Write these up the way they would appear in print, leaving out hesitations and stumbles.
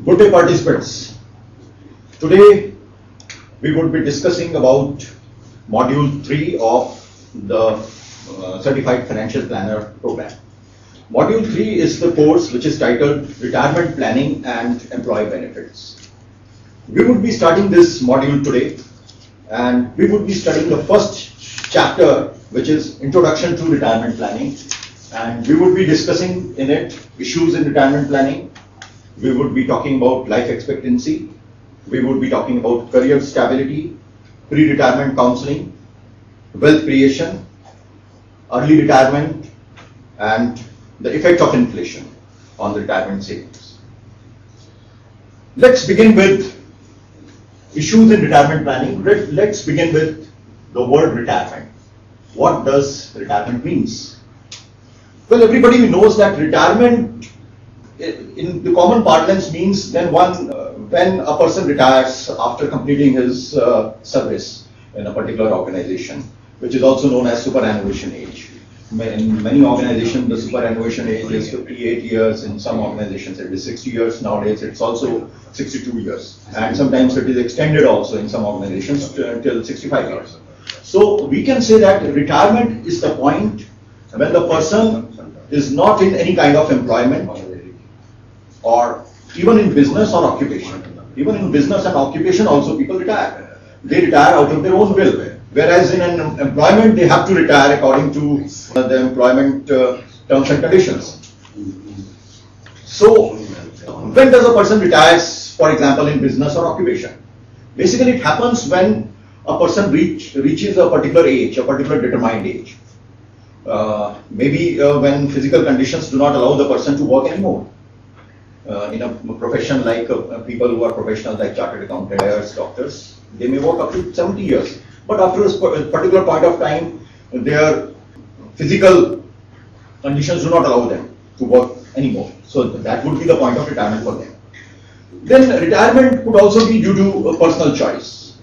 Good day, participants. Today we would be discussing about Module 3 of the Certified Financial Planner program. Module 3 is the course which is titled Retirement Planning and Employee Benefits. We would be starting this module today, and we would be studying the first chapter, which is Introduction to Retirement Planning, and we would be discussing in it issues in retirement planning. We would be talking about life expectancy. We would be talking about career stability, pre-retirement counseling, wealth creation, early retirement, and the effect of inflation on the retirement savings. Let's begin with issues in retirement planning. Let's begin with the word retirement. What does retirement means? Well, everybody knows that retirement in the common parlance means when a person retires after completing his service in a particular organization, which is also known as superannuation age. In many organizations, the superannuation age is 58 years. In some organizations, it is 60 years. Nowadays, it's also 62 years. And sometimes it is extended also in some organizations till 65 years. So we can say that retirement is the point when the person is not in any kind of employment or even in business or occupation. Even in business and occupation also people retire. They retire out of their own will. Whereas in an employment, they have to retire according to the employment terms and conditions. So, when does a person retires, for example, in business or occupation? Basically, it happens when a person reaches a particular age, a particular determined age. Maybe when physical conditions do not allow the person to work anymore. In a profession like people who are professionals like chartered accountants, lawyers, doctors, they may work up to 70 years. But after a particular point of time, their physical conditions do not allow them to work anymore. So that would be the point of retirement for them. Then retirement could also be due to a personal choice.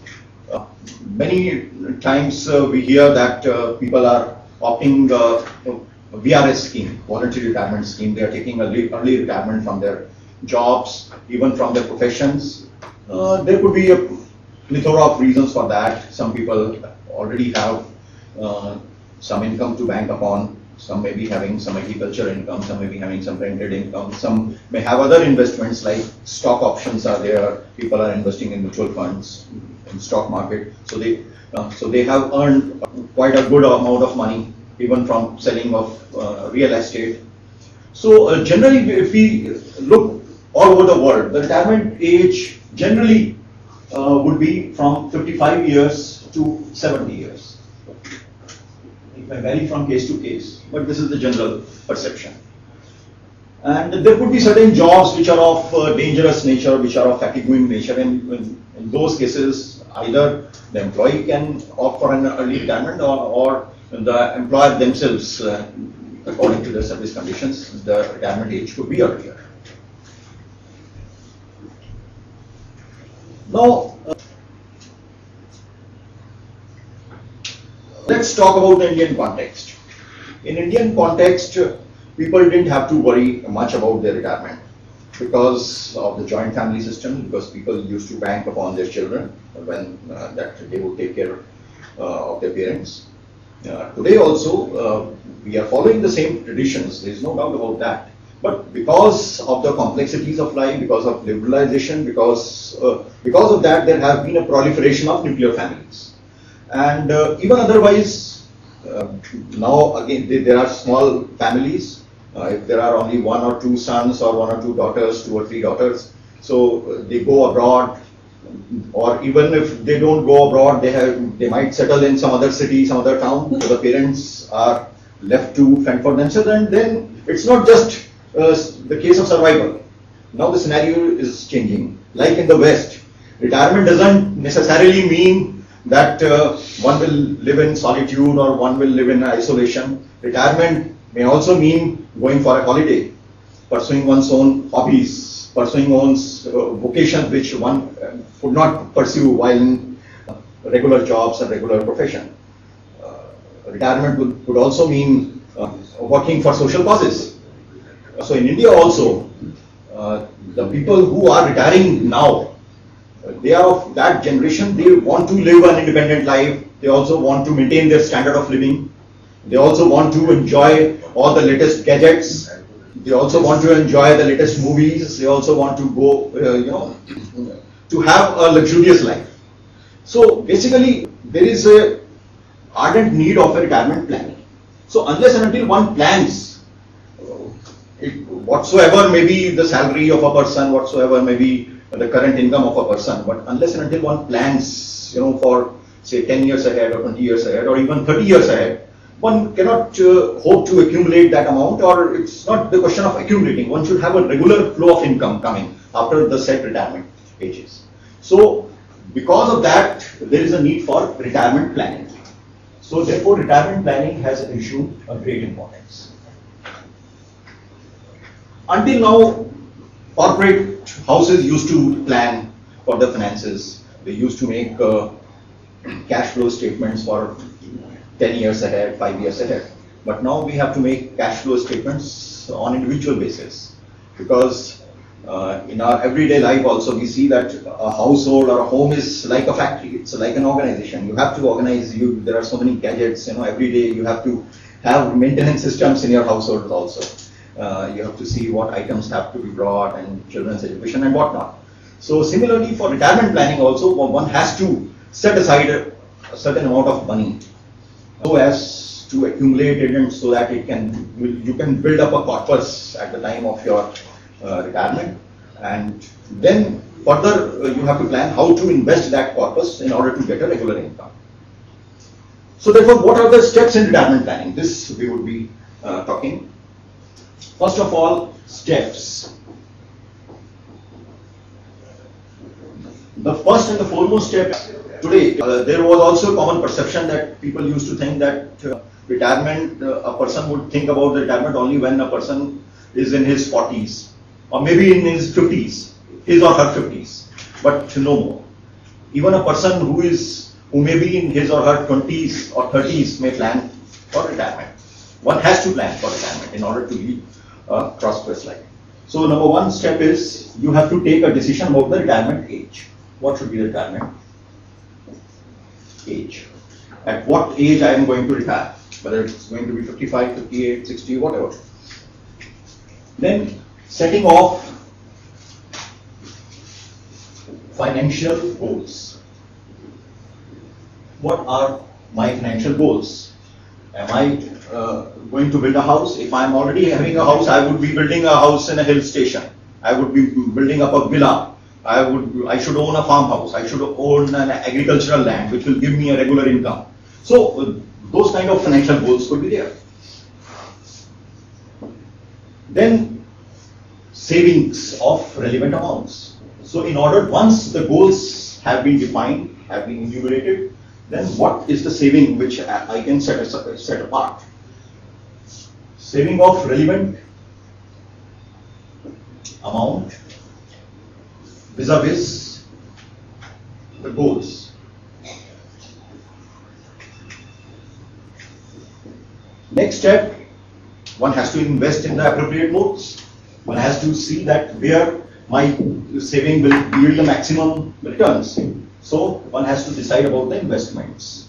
Many times we hear that people are opting the VRS scheme, voluntary retirement scheme. They are taking early retirement from their jobs, even from their professions. There could be a plethora of reasons for that. Some people already have some income to bank upon. Some may be having some agriculture income, some may be having some rented income, some may have other investments like stock options are there. People are investing in mutual funds, in stock market. So they have earned quite a good amount of money even from selling of real estate. So generally, if we look all over the world, the retirement age generally would be from 55 years to 70 years. It may vary from case to case, but this is the general perception. And there could be certain jobs which are of dangerous nature, which are of fatiguing nature, and in those cases, either the employee can opt for an early retirement or the employer themselves, according to their service conditions, the retirement age could be earlier. Now, let's talk about the Indian context. In Indian context, people didn't have to worry much about their retirement because of the joint family system, because people used to bank upon their children when that they would take care of their parents. Today also, we are following the same traditions, there is no doubt about that. But because of the complexities of life, because of liberalization, because of that, there have been a proliferation of nuclear families. And even otherwise, now again, there are small families. If there are only one or two sons or one or two daughters, 2 or 3 daughters, so they go abroad. Or even if they don't go abroad, they might settle in some other city, some other town. So the parents are left to fend for themselves, and then it's not just the case of survival. Now the scenario is changing. Like in the West, retirement doesn't necessarily mean that one will live in solitude or one will live in isolation. Retirement may also mean going for a holiday, pursuing one's own hobbies, pursuing one's vocation which one could not pursue while in regular jobs and regular profession. Retirement could also mean working for social causes. So in India also, the people who are retiring now, they are of that generation. They want to live an independent life. They also want to maintain their standard of living. They also want to enjoy all the latest gadgets. They also want to enjoy the latest movies. They also want to go, to have a luxurious life. So basically, there is a ardent need of a retirement planning. So unless and until one plans, whatsoever may be the salary of a person, whatsoever may be the current income of a person, but unless and until one plans, for say 10 years ahead or 20 years ahead or even 30 years ahead, one cannot hope to accumulate that amount, or it's not the question of accumulating. One should have a regular flow of income coming after the set retirement ages. So because of that, there is a need for retirement planning. So therefore, retirement planning has assumed a great importance. Until now, corporate houses used to plan for the finances. They used to make cash flow statements for 10 years ahead, 5 years ahead. But now we have to make cash flow statements on individual basis, because in our everyday life also we see that a household or a home is like a factory. It's like an organization. You have to organize. There are so many gadgets. Every day you have to have maintenance systems in your household also. You have to see what items have to be brought and children's education and whatnot. So similarly for retirement planning also, one has to set aside a certain amount of money so as to accumulate it, and so that you can build up a corpus at the time of your retirement, and then further you have to plan how to invest that corpus in order to get a regular income. So therefore, what are the steps in retirement planning? This we would be talking. First of all, steps. The first and the foremost step today, there was also a common perception that people used to think that retirement, a person would think about the retirement only when a person is in his 40s or maybe in his 50s, his or her 50s, but no more. Even a person who may be in his or her 20s or 30s may plan for retirement. One has to plan for retirement in order to lead a prosperous life. So number one step is you have to take a decision about the retirement age. What should be the retirement age? At what age I am going to retire? Whether it's going to be 55, 58, 60, whatever. Then setting off financial goals. What are my financial goals? Am I going to build a house? If I'm already having a house, I would be building a house in a hill station. I would be building up a villa. I should own a farmhouse. I should own an agricultural land which will give me a regular income. So those kind of financial goals could be there. Then savings of relevant amounts. So in order, once the goals have been defined, have been enumerated, then what is the saving which I can set apart? Saving of relevant amount vis-a-vis the goals. Next step, one has to invest in the appropriate modes. One has to see that where my saving will yield the maximum returns. So one has to decide about the investments.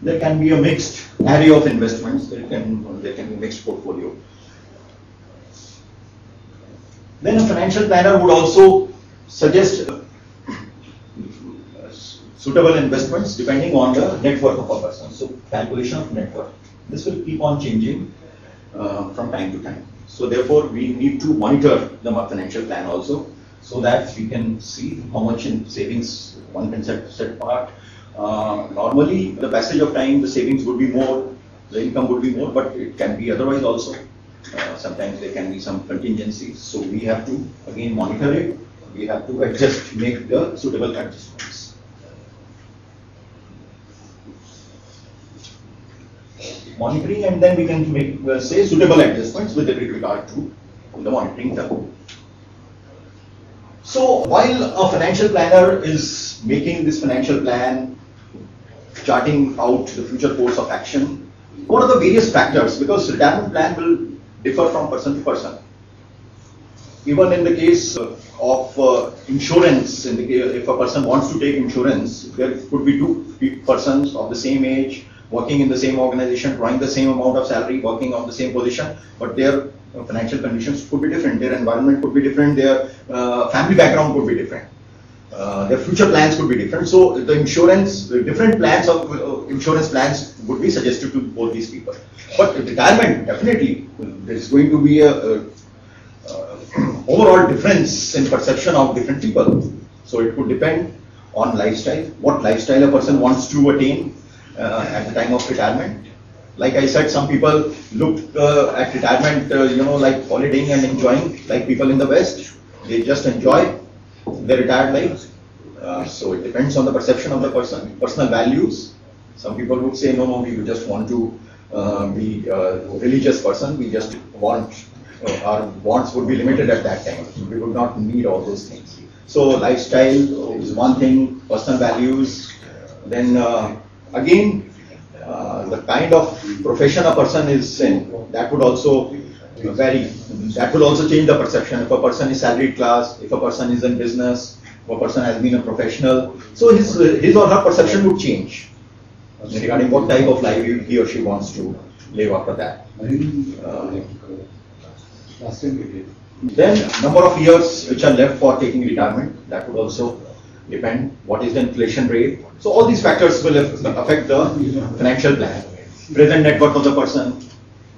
There can be a mixed array of investments. There can be mixed portfolio. Then a financial planner would also suggest suitable investments depending on the net worth of a person. So calculation of net worth. This will keep on changing from time to time. So therefore, we need to monitor the financial plan also, so that we can see how much in savings one can set apart. Normally, the passage of time, the savings would be more, the income would be more, but it can be otherwise also. Sometimes there can be some contingencies. So we have to again monitor it. We have to adjust, make the suitable adjustments. Monitoring, and then we can make say suitable adjustments with regard to the monitoring term. So while a financial planner is making this financial plan, charting out the future course of action, what are the various factors? Because retirement plan will differ from person to person. Even in the case of insurance, in the case, if a person wants to take insurance, there could be two persons of the same age, working in the same organization, drawing the same amount of salary, working on the same position, but their financial conditions could be different, their environment could be different, their family background could be different. Their future plans could be different. So the different plans of insurance plans would be suggested to both these people. But retirement, definitely, there is going to be a overall difference in perception of different people. So it could depend on lifestyle, what lifestyle a person wants to attain at the time of retirement. Like I said, some people look at retirement, like holidaying and enjoying, like people in the West. They just enjoy their retired life. So it depends on the perception of the person, personal values. Some people would say, no, we just want to be a religious person. We just want, our wants would be limited at that time. We would not need all those things. So lifestyle is one thing, personal values. Then again, the kind of profession a person is in, that would also vary. That will also change the perception. If a person is salaried class, if a person is in business, if a person has been a professional, so his or her perception would change regarding what type of life he or she wants to live after that. Then number of years which are left for taking retirement, that would also depend. What is the inflation rate? So all these factors will affect the financial plan. Present net worth of the person,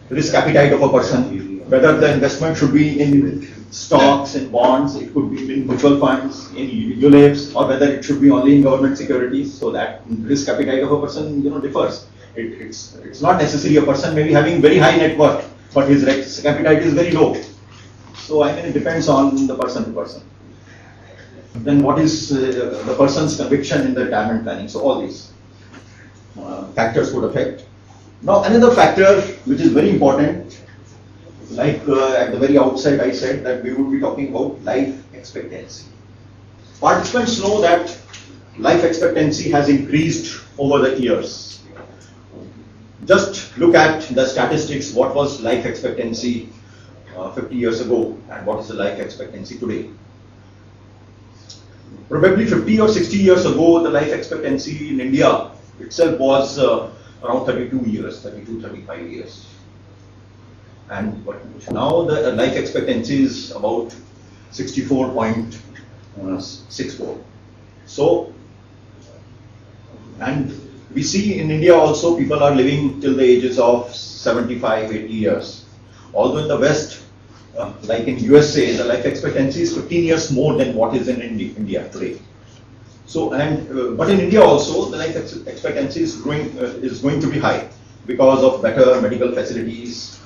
risk appetite of a person, whether the investment should be in stocks, in bonds, it could be in mutual funds, in ULIPs, or whether it should be only in government securities. So that risk appetite of a person, differs. It's not necessary. A person may be having very high net worth, but his risk appetite is very low. So it depends on the person to person. Then what is the person's conviction in the retirement planning? So all these factors would affect. Now another factor which is very important, like at the very outset I said that we would be talking about life expectancy. Participants know that life expectancy has increased over the years. Just look at the statistics. What was life expectancy 50 years ago and what is the life expectancy today? Probably 50 or 60 years ago, the life expectancy in India itself was around 32 years, 32, 35 years. And now the life expectancy is about 64.64. So, and we see in India also people are living till the ages of 75, 80 years. Although in the West, like in USA, the life expectancy is 15 years more than what is in India today. So, but in India also, the life expectancy is going to be high because of better medical facilities,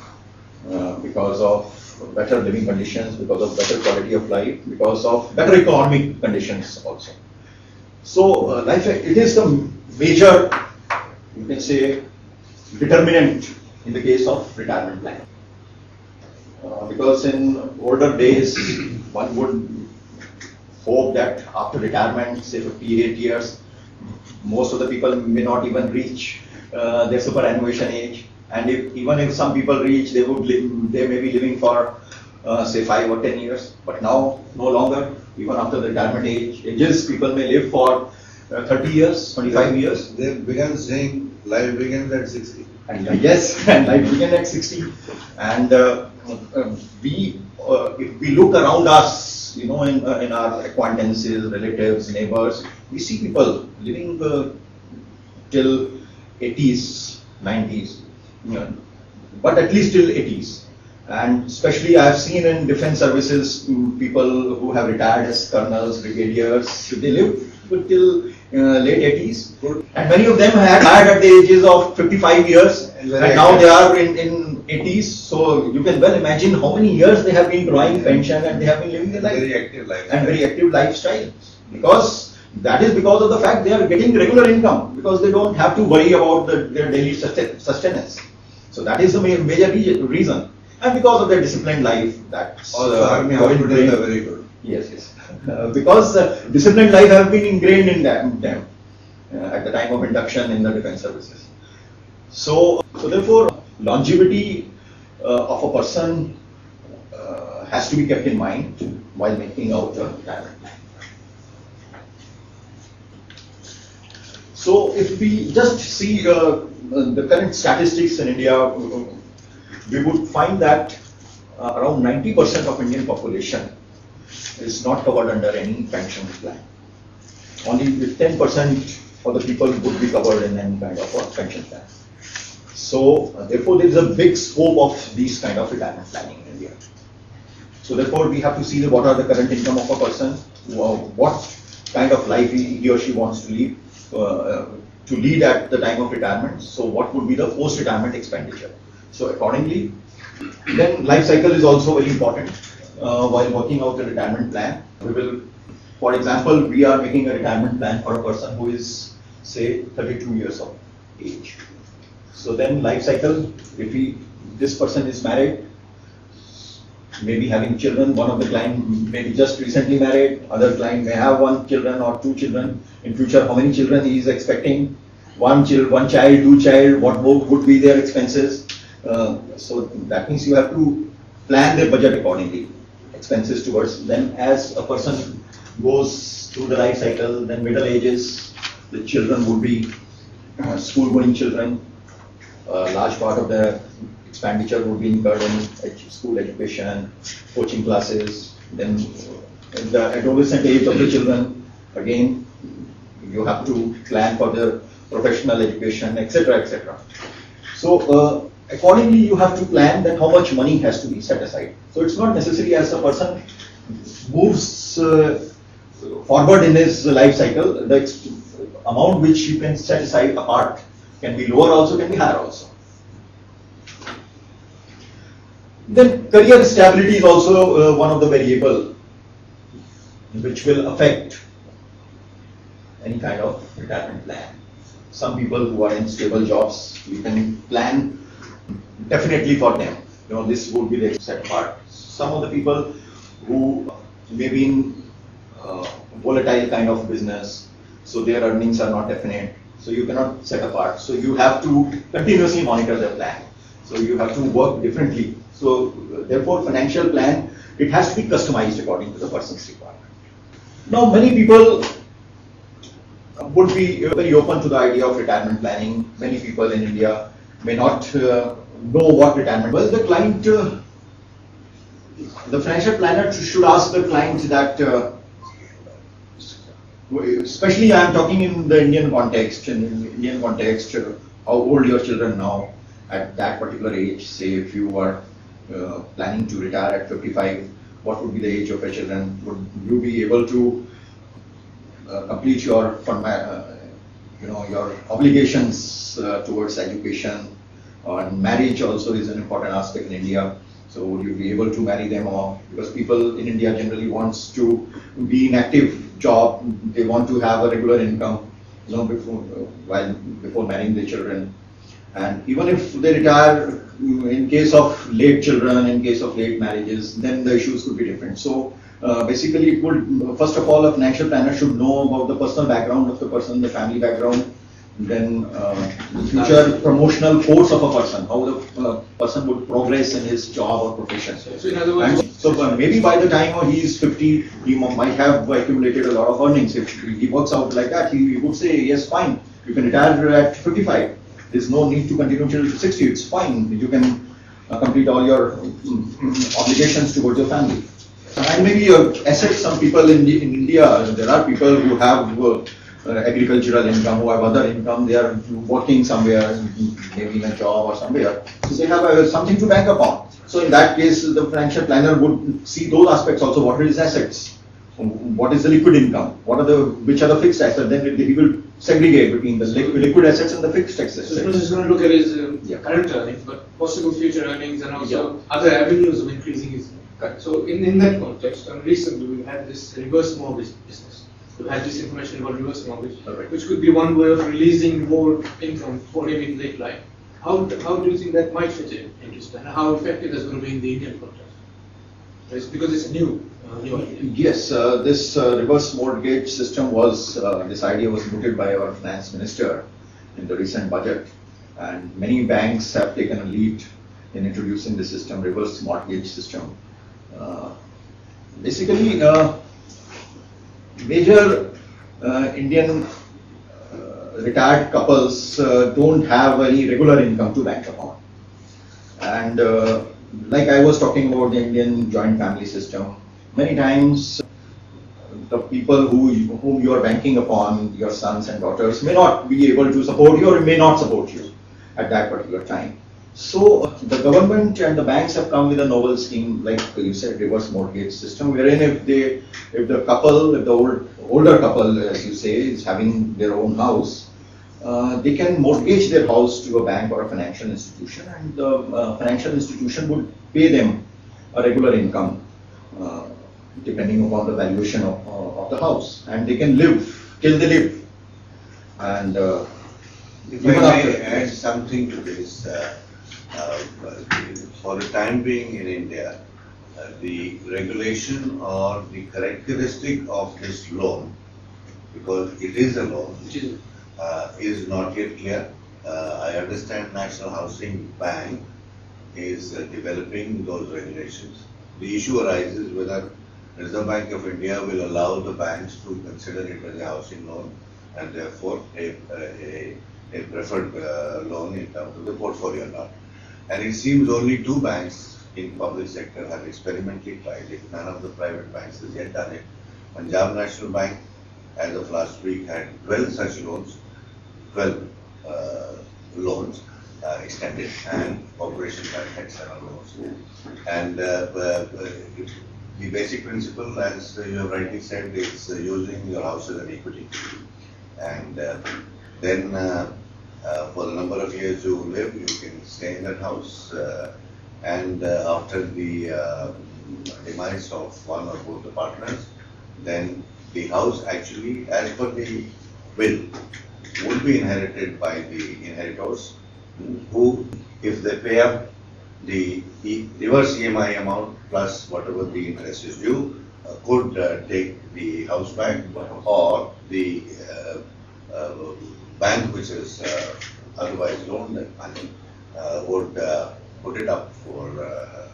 because of better living conditions, because of better quality of life, because of better economic conditions also. So, it is the major, you can say, determinant in the case of retirement plan. Because in older days, one would hope that after retirement, say 58 years, most of the people may not even reach their superannuation age, and even if some people reach, they may be living for say 5 or 10 years. But now, no longer. Even after the retirement ages, people may live for 30 years, 25 years. They began saying life begins at 60. And yes, and life begins at 60. And if we look around us, in our acquaintances, relatives, neighbors, we see people living till 80s, 90s, but at least till 80s. And especially I have seen in defense services, people who have retired as colonels, brigadiers, they live till late 80s. And many of them had retired at the ages of 55 years, and now they are in 80s. So you can well imagine how many years they have been drawing pension and they have been living a life. Very active life. And very active lifestyle. Because that is because of the fact they are getting regular income, because they don't have to worry about their daily sustenance. So that is the major reason. And because of their disciplined life, that's also army hospitals are very good. Yes. Because disciplined life have been ingrained in them at the time of induction in the defense services. So therefore, longevity of a person has to be kept in mind while making out a retirement plan. So if we just see the current statistics in India, we would find that around 90% of Indian population is not covered under any pension plan. Only 10% of the people would be covered in any kind of a pension plan. So therefore there is a big scope of these kind of retirement planning in India. So therefore we have to see what are the current income of a person, what kind of life he or she wants to lead at the time of retirement. So what would be the post-retirement expenditure? So accordingly, then life cycle is also very important while working out the retirement plan. We will, for example, we are making a retirement plan for a person who is, say, 32 years of age. So then life cycle, if this person is married, maybe having children, one of the client may be just recently married, other client may have 1 children or 2 children. In future, how many children he is expecting? 1 child, 2 child, what would be their expenses? So that means you have to plan their budget accordingly, expenses towards. Then as a person goes through the life cycle, then middle ages, the children would be school-going children. A large part of the expenditure would be incurred in school education, coaching classes. Then the adolescent age of the children, again, you have to plan for the professional education, etc., etc. So accordingly, you have to plan that how much money has to be set aside. So it's not necessary as a person moves forward in his life cycle, the amount which you can set aside apart can be lower also, can be higher also. Then career stability is also one of the variable which will affect any kind of retirement plan. Some people who are in stable jobs, you can plan definitely for them. This would be the set part. Some of the people who may be in volatile kind of business, so their earnings are not definite, so you cannot set apart. So you have to continuously monitor the plan. So you have to work differently. So therefore financial plan, it has to be customized according to the person's requirement. Now many people would be very open to the idea of retirement planning. Many people in India may not know what retirement. Well, the client, the financial planner should ask the client that, especially I am talking in the Indian context, how old your children now at that particular age. Say if you are planning to retire at 55, what would be the age of your children? Would you be able to complete your your obligations towards education? And marriage also is an important aspect in India. So would you be able to marry them off? Because people in India generally wants to be in active job. They want to have a regular income, before marrying their children. And even if they retire, in case of late children, in case of late marriages, then the issues could be different. So basically, it would, first of all, a financial planner should know about the personal background of the person, the family background, then the future promotional course of a person, how the person would progress in his job or profession. So in other words, maybe by the time he is 50, he might have accumulated a lot of earnings. If he works out like that, he would say, yes, fine, you can retire at 55. There's no need to continue till 60. It's fine. You can complete all your obligations towards your family. And maybe assets. Some people in India, there are people who have agricultural income, who have other income. They are working somewhere, maybe in a job or somewhere. So they have something to bank upon. So in that case, the financial planner would see those aspects also. What are his assets? What is the liquid income? Which are the fixed assets? Then he will segregate between the liquid assets and the fixed assets. So the person is going to look at his current earnings, but possible future earnings and also other avenues of increasing his income. So in that context, recently we've had this reverse mortgage business. We've had this information about reverse mortgage, which could be one way of releasing more income for him in late life. How do you think that might fit into this plan? How effective that's going to be in the Indian context? Because it's new. Yes, this reverse mortgage system this idea was mooted by our finance minister in the recent budget, and many banks have taken a lead in introducing the system, reverse mortgage system. Uh, Basically, major Indian retired couples don't have any regular income to bank upon. And like I was talking about the Indian joint family system, many times the people whom you are banking upon, your sons and daughters, may not be able to support you or may not support you at that particular time. So the government and the banks have come with a novel scheme, like you said, reverse mortgage system, wherein if the older couple, as you say, is having their own house, they can mortgage their house to a bank or a financial institution, and the financial institution would pay them a regular income depending upon the valuation of the house, and they can live till they live. And If I may add something to this, for the time being in India, the regulation or the characteristic of this loan, because it is a loan, is not yet clear. I understand National Housing Bank is developing those regulations. The issue arises whether Reserve Bank of India will allow the banks to consider it as a housing loan and therefore a preferred loan in terms of the portfolio or not. And it seems only two banks in public sector have experimentally tried it. None of the private banks has yet done it. Punjab National Bank, as of last week, had 12 such loans, 12 loans extended, and Corporation Bank had 7 loans. And the basic principle, as you have rightly said, is using your house as an equity. And then for the number of years you live, you can stay in that house. And after the demise of one or both the partners, then the house actually, as per the will, would be inherited by the inheritors, who, if they pay up the reverse EMI amount plus whatever the interest is due, could take the house back, or the bank which is otherwise loaned that money would put it up for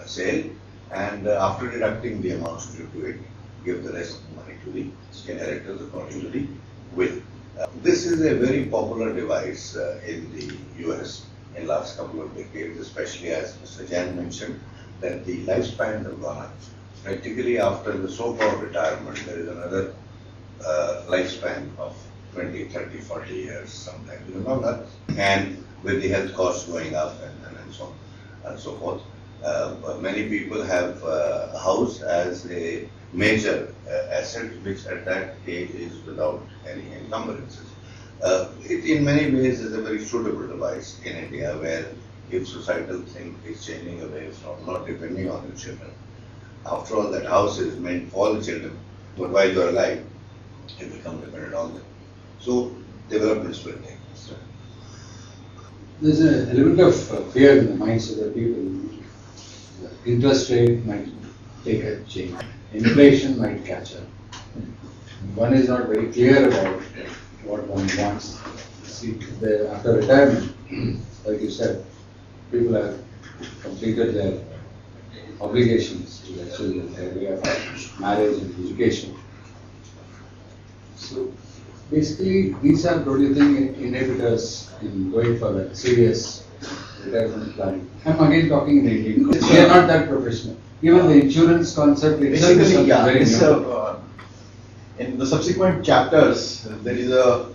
sale, and after deducting the amounts due to it, give the rest of the money to the inheritors according to the will. This is a very popular device in the US in the last couple of decades, especially as Mr. Jain mentioned, that the lifespans have gone up. Practically after the so-called retirement, there is another lifespan of 20, 30, 40 years, sometimes even longer, and with the health costs going up and so on and so forth. Many people have a house as a major asset, which at that age is without any encumbrances. It in many ways is a very suitable device in India, where if societal thing is changing away from not depending on the children. After all, that house is meant for the children, but while you are alive, you become dependent on them. So developments will take place. There's an element of fear in the minds of the people. The interest rate might take a change. Inflation might catch up. One is not very clear about what one wants. See, after retirement, like you said, people have completed their obligations to their children, their way of marriage and education. So basically, these are producing inhibitors in going for a serious retirement planning. I'm again talking in Indian. We are not that professional. Even the insurance concept itself is very new. In the subsequent chapters, there is a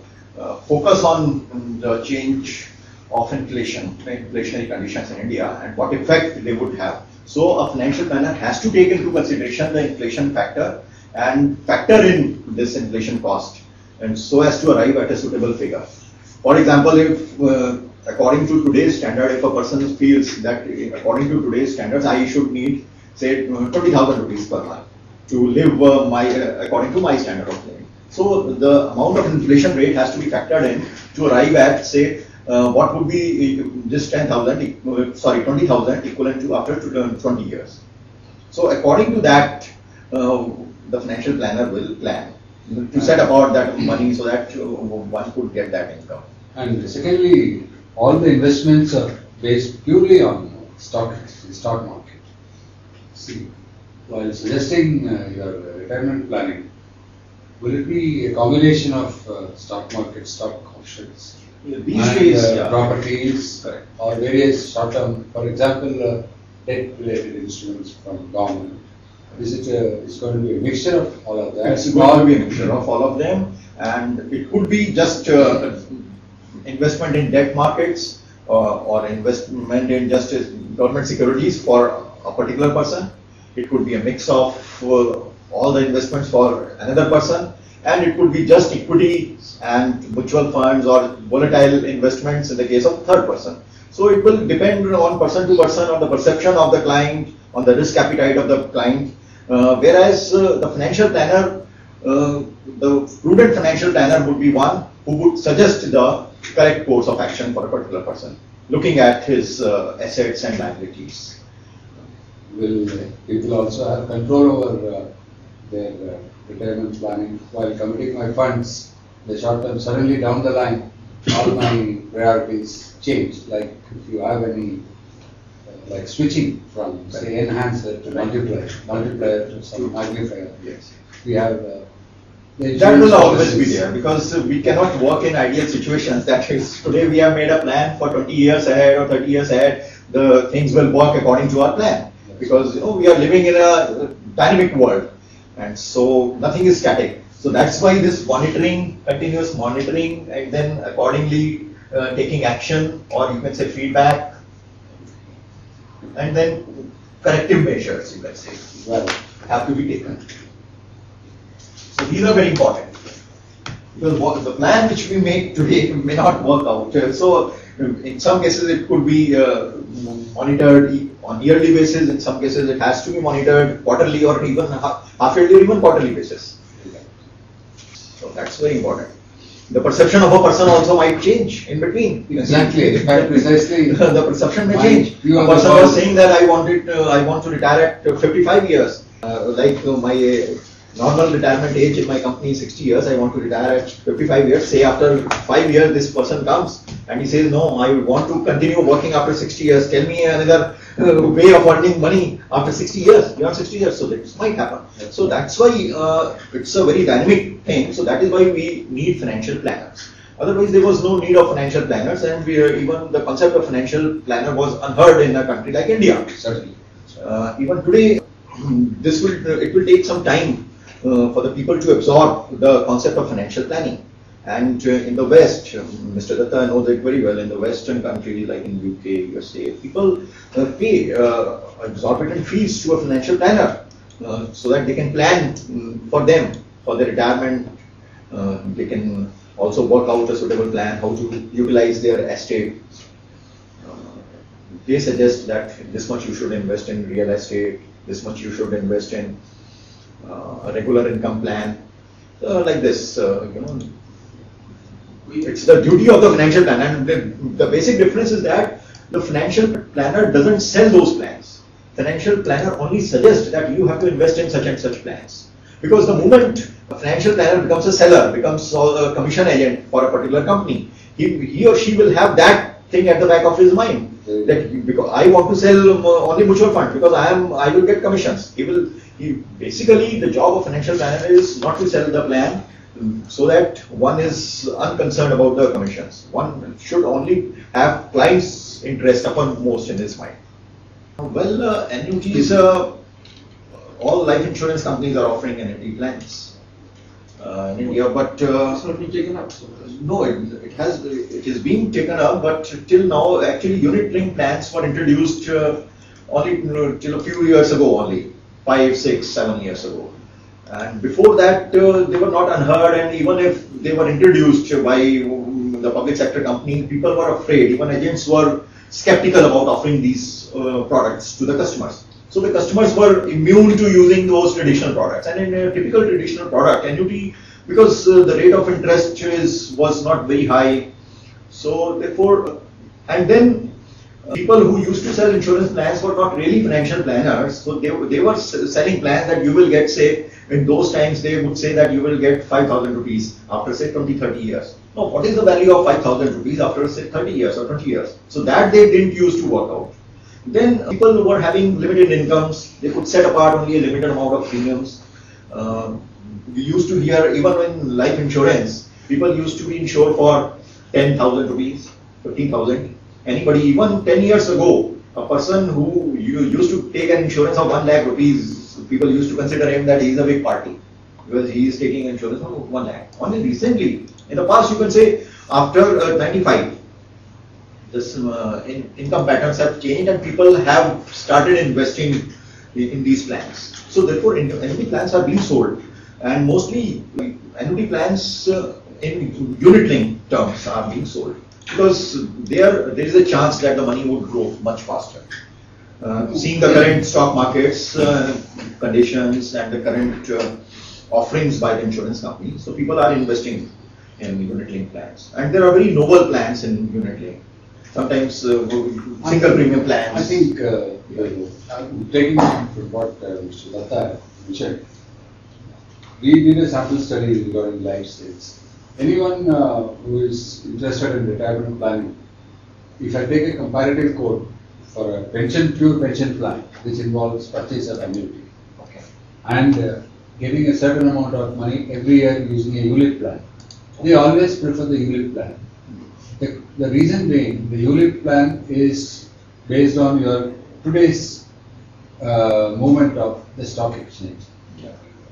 focus on the change of inflationary conditions in India and what effect they would have. So a financial planner has to take into consideration the inflation factor and factor in this inflation cost, and so as to arrive at a suitable figure. For example, if according to today's standard, if a person feels that according to today's standards, I should need, say, 20,000 rupees per month to live according to my standard of living. So the amount of inflation rate has to be factored in to arrive at, say, what would be this 20,000 equivalent to after 20 years. So according to that, the financial planner will plan to set apart that money so that one could get that income. And secondly, all the investments are based purely on stock market. See, while suggesting your retirement planning, will it be a combination of stock market, stock options, These and days, properties, Correct. or various short-term, for example, debt-related instruments from government? Is it it's going to be a mixture of all of that? It's going to be a mixture of all of them, and it could be just investment in debt markets or investment in just government securities for a particular person. It could be a mix of all the investments for another person, and it could be just equity and mutual funds or volatile investments in the case of third person. So it will depend on person to person, on the perception of the client, on the risk appetite of the client. Whereas the financial planner, the prudent financial planner would be one who would suggest the correct course of action for a particular person, looking at his assets and liabilities. Will people also have control over their retirement planning while committing my funds? The short term, suddenly down the line, all my priorities change. Like if you have any, like switching from say enhancer to multiplier to some magnifier. Yes. We have That will always be there because we cannot work in ideal situations. That is, today we have made a plan for 20 years ahead or 30 years ahead. The things will work according to our plan because we are living in a dynamic world, and so nothing is static. So that's why this monitoring, continuous monitoring, and then accordingly taking action, or you can say feedback, and then corrective measures, you can say, have to be taken. So these are very important because the plan which we make today may not work out. So in some cases it could be monitored on yearly basis. In some cases it has to be monitored quarterly or even half yearly or even quarterly basis. So that's very important. The perception of a person also might change in between. Exactly. In fact, precisely. The perception may change. A person was saying that I want to retire at 55 years. My normal retirement age in my company is 60 years. I want to retire at 55 years. Say after 5 years, this person comes and he says, no, I want to continue working after 60 years. Tell me another way of earning money after 60 years, beyond 60 years. So this might happen. So that's why it's a very dynamic thing. So that is why we need financial planners. Otherwise, there was no need of financial planners, and even the concept of financial planner was unheard in a country like India. Certainly. Even today, it will take some time for the people to absorb the concept of financial planning. And in the West, Mr. Datta knows it very well, in the Western countries like in UK, USA, people pay exorbitant fees to a financial planner so that they can plan for them, for their retirement. They can also work out a suitable plan, how to utilize their estate. They suggest that this much you should invest in real estate, this much you should invest in a regular income plan, like this. It's the duty of the financial planner, and the basic difference is that the financial planner doesn't sell those plans. Financial planner only suggests that you have to invest in such and such plans. Because the moment a financial planner becomes a seller, becomes a commission agent for a particular company, he or she will have that thing at the back of his mind. That because I want to sell only mutual funds because I will get commissions. Basically the job of financial planner is not to sell the plan so that one is unconcerned about the commissions. One should only have client's interest uppermost in his mind. Well, annuities, all life insurance companies are offering annuity plans in India, but It's not been taken up. no, it is being taken up, but till now, actually, unit-linked plans were introduced only till a few years ago, only 5, 6, 7 years ago. And before that, they were not unheard, and even if they were introduced by the public sector company, people were afraid. Even agents were skeptical about offering these products to the customers. So the customers were immune to using those traditional products. And in a typical traditional product, annuity, because the rate of interest was not very high, so therefore, and then people who used to sell insurance plans were not really financial planners, so they were selling plans that you will get, say, in those times they would say that you will get 5,000 rupees after, say, 20, 30 years. Now, what is the value of 5,000 rupees after, say, 30 years or 20 years? So that they didn't use to work out. Then people who were having limited incomes, they could set apart only a limited amount of premiums. We used to hear, even in life insurance, people used to be insured for 10,000 rupees, 15,000. Anybody, even 10 years ago, a person who used to take an insurance of 1 lakh rupees, people used to consider him that he is a big party because he is taking insurance of 1 lakh. Only recently, in the past, you can say after 95, this income patterns have changed and people have started investing in these plans. So therefore, annuity plans are being sold, and mostly annuity plans in unit link terms are being sold because there is a chance that the money would grow much faster. Seeing the current stock markets conditions and the current offerings by the insurance company, so people are investing in unit link plans, and there are very noble plans in unit link. Sometimes single premium plans. I think taking from what Mr. Datta mentioned, we did a sample study regarding life states. Anyone who is interested in retirement planning, if I take a comparative quote for a pure pension plan, which involves purchase of annuity, and getting a certain amount of money every year using a ULIP plan, they always prefer the ULIP plan. The reason being, the ULIP plan is based on your today's movement of the stock exchange,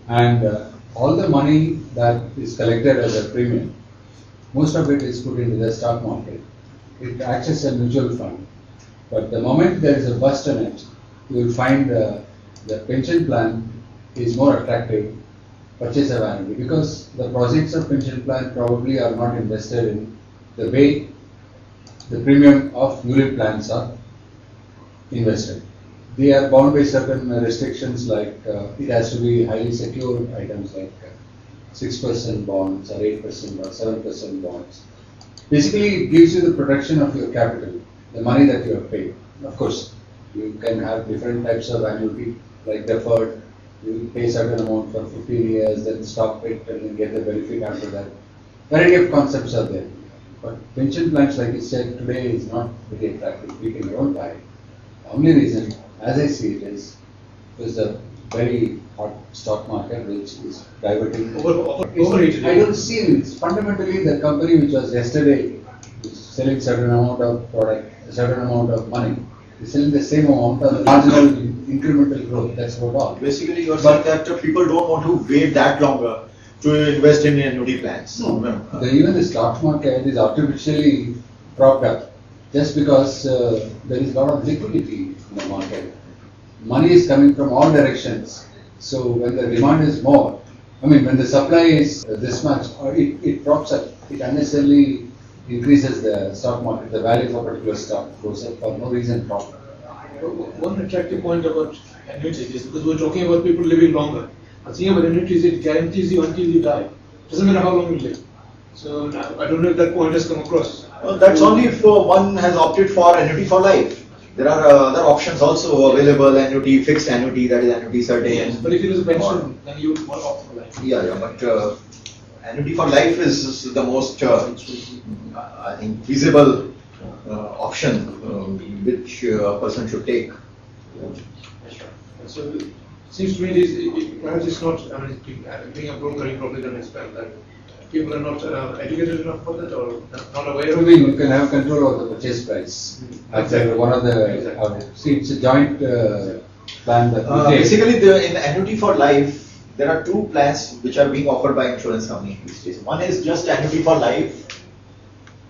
and all the money that is collected as a premium, most of it is put into the stock market. It acts as a mutual fund, but the moment there is a bust in it, you will find the pension plan is more attractive purchase of annuity, because the projects of pension plan probably are not invested in the way the premium of ULIP plans are invested. They are bound by certain restrictions, like it has to be highly secured items like 6% bonds or 8% or 7% bonds. Basically, it gives you the protection of your capital, the money that you have paid. Of course, you can have different types of annuity, like deferred. You pay certain amount for 15 years, then stop it and then get the benefit after that. Variety of concepts are there. But pension plans, like you said, today is not very attractive. People don't buy it. The only reason, as I see it, is the very hot stock market which is diverting. I don't see it. It's fundamentally the company which was yesterday selling certain amount of product, a certain amount of money, is selling the same amount of marginal incremental growth. That's about all. Basically, you're saying that people don't want to wait that longer to invest in annuity plans. No, even the stock market is artificially propped up just because there is a lot of liquidity in the market. Money is coming from all directions. So when the demand is more, when the supply is this much, or it props up, it unnecessarily increases the stock market. The value of a particular stock goes up for no reason proper. One attractive point about annuities is because we're talking about people living longer. The thing about annuities, it guarantees you until you die. Doesn't matter how long you live. So I don't know if that point has come across. Well, that's only if one has opted for annuity for life. There are other options also available: annuity, fixed annuity, that is annuity certain. Yes, but if it is a pension, then you would opt for life. Yeah, but annuity for life is the most, I think, feasible option which a person should take. So it seems to me perhaps it's not, being a broker, you probably don't expect that. People are not educated enough for that, or not aware of it. You can have control over the purchase price. Exactly. One of the see, it's a joint plan that we take. Basically, in annuity for life, there are two plans which are being offered by insurance companies these days. One is just annuity for life,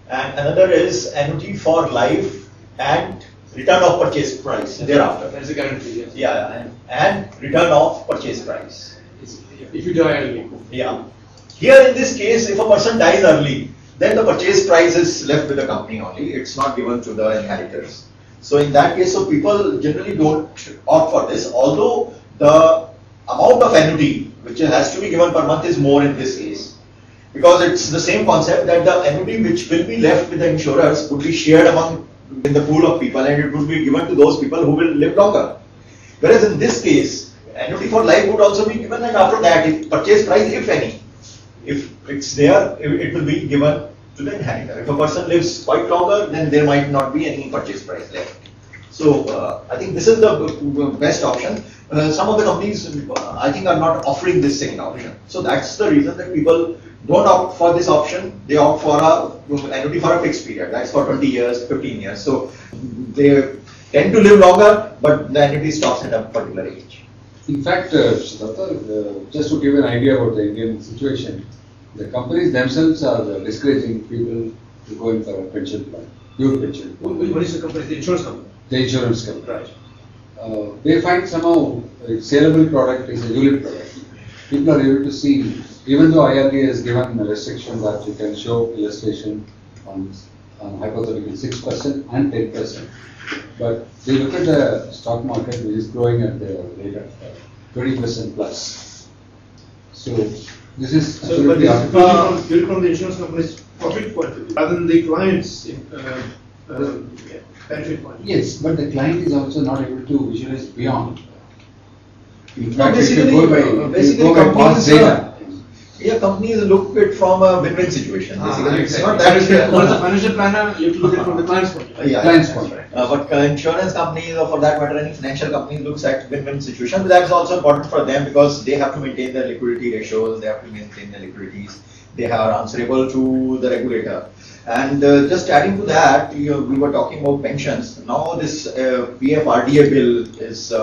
and another is annuity for life and return of purchase price thereafter. That's a guarantee, yes. Yeah, and return of purchase price. If you die early. Yeah. Here in this case, if a person dies early, then the purchase price is left with the company only. It's not given to the inheritors. So in that case, so people generally don't opt for this, although the amount of annuity which has to be given per month is more in this case. Because it's the same concept that the annuity which will be left with the insurers would be shared among in the pool of people, and it would be given to those people who will live longer. Whereas in this case, annuity for life would also be given, and after that, if purchase price, if any, if it's there, it will be given to the inheritor. If a person lives quite longer, then there might not be any purchase price left. So I think this is the best option. Some of the companies, I think, are not offering this second option. So that's the reason that people don't opt for this option. They opt for a annuity for a fixed period. That's for 20 years, 15 years. So they tend to live longer, but the annuity stops at a particular age. In fact, Siddhartha, just to give an idea about the Indian situation, the companies themselves are discouraging people to go in for a pension plan, pure pension plan. What is the company? The insurance company? The insurance company. Right. They find somehow a saleable product is a ULIP product. People are able to see, even though IRDA has given a restriction that you can show illustration on hypothetical 6% and 10%, but they look at the stock market which is growing at the rate of 20% plus. So this is absolutely purely from the insurance company's profit point of view, rather than the client's benefit point of view. Yes, but the client is also not able to visualize beyond. In No, fact, if you basically, go by past data, yeah, companies look at it from a win-win situation. Basically, it's not that. As a financial planner, you have to look at it from the client's point of view. Yeah, client's yeah, point. right. But insurance companies, or for that matter, any financial company looks at win-win situation. But that's also important for them because they have to maintain their liquidity ratios. They have to maintain their liquidities. They are answerable to the regulator. And just adding to that, we were talking about pensions. Now this PFRDA bill is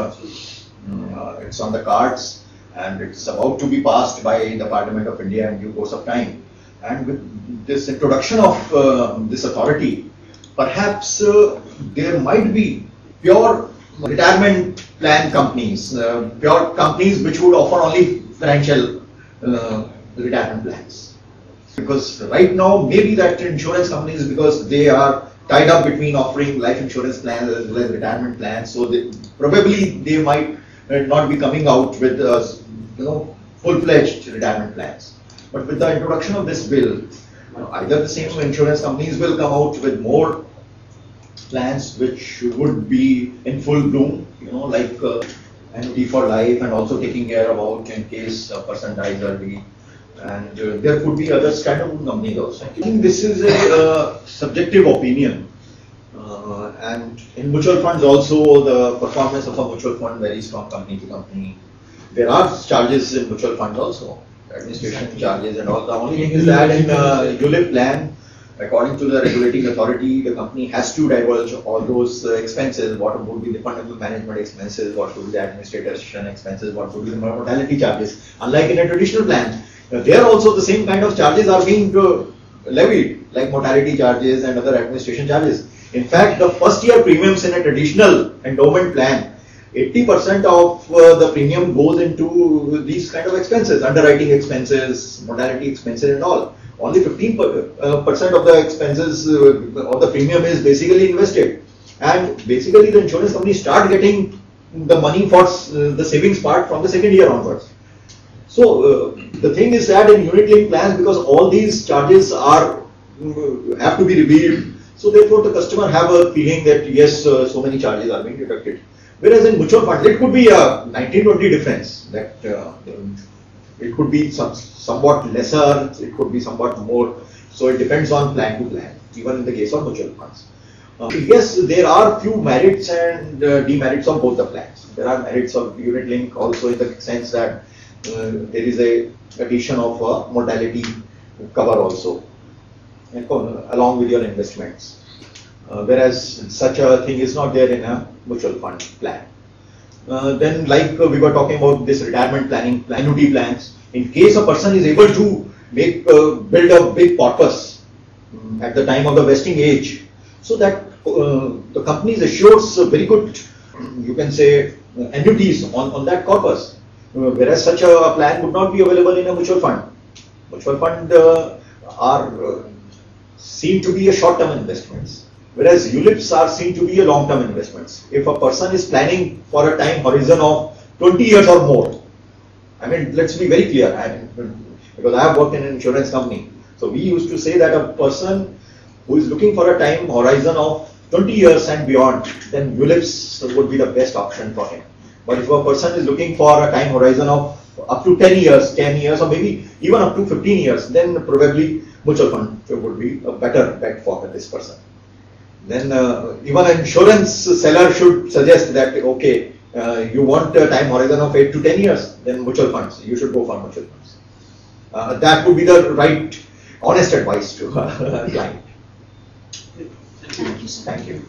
it's on the cards, and it's about to be passed by the Parliament of India in due course of time. And with this introduction of this authority, perhaps there might be pure retirement plan companies, pure companies which would offer only financial retirement plans. Because right now, maybe that insurance companies, because they are tied up between offering life insurance plans as well as retirement plans, so probably they might not be coming out with full-fledged retirement plans. But with the introduction of this bill, either the same insurance companies will come out with more plans which would be in full bloom, like annuity for life, and also taking care about in case a person dies early. And there could be other standalone companies also. I think this is a subjective opinion. And in mutual funds also, the performance of a mutual fund varies from company to company. There are charges in mutual funds also, administration charges and all. The only thing is that in ULIP plan, according to the regulating authority, the company has to divulge all those expenses. What would be the fundamental management expenses? What would be the administration expenses? What would be the mortality charges? Unlike in a traditional plan, there also the same kind of charges are being levied, like mortality charges and other administration charges. In fact, the first year premiums in a traditional endowment plan, 80% of the premium goes into these kind of expenses, underwriting expenses, mortality expenses and all. Only 15% of the expenses of the premium is basically invested. And basically the insurance companies start getting the money for the savings part from the second year onwards. So the thing is that in unit linked plans, because all these charges have to be revealed, so therefore the customer have a feeling that yes, so many charges are being deducted. Whereas in mutual funds, it could be a 19-20 difference. That it could be somewhat lesser, it could be somewhat more. So it depends on plan to plan, even in the case of mutual funds. Yes, there are few merits and demerits of both the plans. There are merits of unit link also in the sense that there is a addition of mortality cover also, along with your investments. Whereas such a thing is not there in a mutual fund plan. Then, like we were talking about this retirement planning, annuity plans. In case a person is able to build a big corpus at the time of the vesting age, so that the company assures very good, you can say, annuities on that corpus. Whereas such a plan would not be available in a mutual fund. Mutual fund are seen to be a short-term investments, whereas ULIPs are seen to be a long-term investments. If a person is planning for a time horizon of 20 years or more, I mean, let's be very clear, because I have worked in an insurance company. So we used to say that a person who is looking for a time horizon of 20 years and beyond, then ULIPs would be the best option for him. But if a person is looking for a time horizon of up to 10 years, or maybe even up to 15 years, then probably mutual fund would be a better bet for this person. then even an insurance seller should suggest that, okay, you want a time horizon of 8 to 10 years, then mutual funds, you should go for mutual funds. That would be the right, honest advice to a client. Thank you, sir. Thank you.